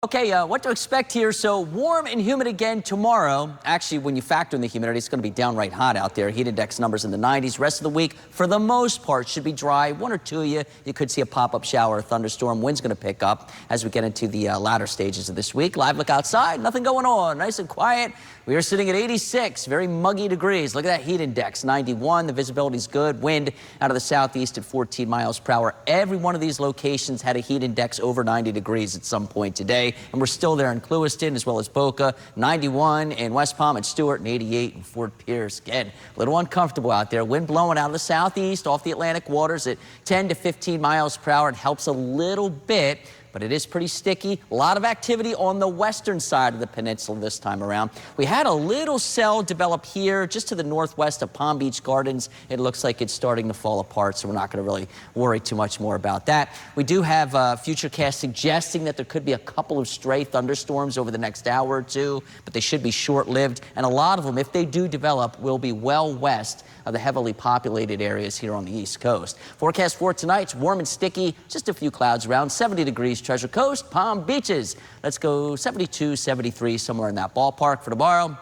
Okay, what to expect here. So warm and humid again tomorrow. Actually, when you factor in the humidity, it's going to be downright hot out there. Heat index numbers in the 90s. Rest of the week, for the most part, should be dry. One or two of you could see a pop-up shower or thunderstorm. Wind's going to pick up as we get into the latter stages of this week. Live look outside, nothing going on. Nice and quiet. We are sitting at 86, very muggy degrees. Look at that heat index, 91. The visibility's good. Wind out of the southeast at 14 miles per hour. Every one of these locations had a heat index over 90 degrees at some point today. And we're still there in Clewiston as well as Boca, 91 in West Palm and Stewart, and 88 in Fort Pierce. Again, a little uncomfortable out there. Wind blowing out of the southeast off the Atlantic waters at 10 to 15 miles per hour. It helps a little bit, but it is pretty sticky. A lot of activity on the western side of the peninsula this time around. We had a little cell develop here just to the northwest of Palm Beach Gardens. It looks like it's starting to fall apart, so we're not going to really worry too much more about that. We do have Futurecast suggesting that there could be a couple of stray thunderstorms over the next hour or two, but they should be short-lived. And a lot of them, if they do develop, will be well west of the heavily populated areas here on the East Coast. Forecast for tonight, it's warm and sticky, just a few clouds around, 70 degrees Treasure Coast, Palm Beaches. Let's go 72, 73, somewhere in that ballpark for tomorrow.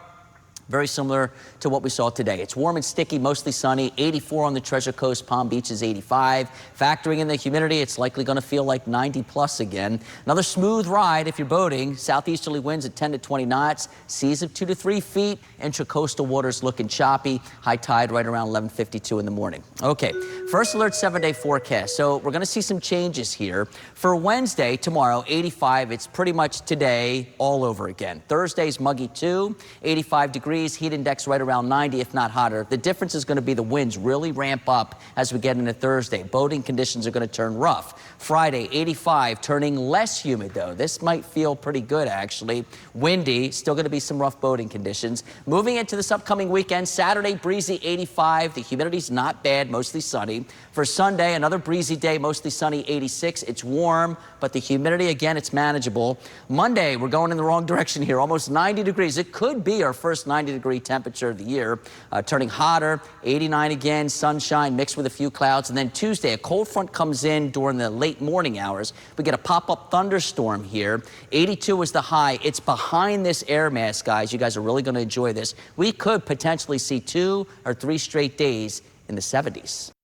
Very similar to what we saw today. It's warm and sticky, mostly sunny, 84 on the Treasure Coast, Palm Beaches 85. Factoring in the humidity, it's likely going to feel like 90 plus again. Another smooth ride if you're boating. Southeasterly winds at 10 to 20 knots, seas of 2 to 3 feet, intracoastal waters looking choppy. High tide right around 11:52 in the morning. Okay, first alert 7-day forecast. So we're going to see some changes here. For Wednesday, tomorrow, 85. It's pretty much today all over again. Thursday's muggy too, 85 degrees. Heat index right around 90, if not hotter. The difference is going to be the winds really ramp up as we get into Thursday. Boating conditions are going to turn rough. Friday, 85, turning less humid, though. This might feel pretty good, actually. Windy, still going to be some rough boating conditions. Moving into this upcoming weekend, Saturday, breezy, 85. The humidity's not bad, mostly sunny. For Sunday, another breezy day, mostly sunny, 86. It's warm, but the humidity, again, it's manageable. Monday, we're going in the wrong direction here, almost 90 degrees. It could be our first 90-degree temperature of the year, turning hotter, 89 again, sunshine mixed with a few clouds. And then Tuesday, a cold front comes in during the late morning hours. We get a pop-up thunderstorm here. 82 is the high. It's behind this air mass, guys. You guys are really going to enjoy this. We could potentially see 2 or 3 straight days in the 70s.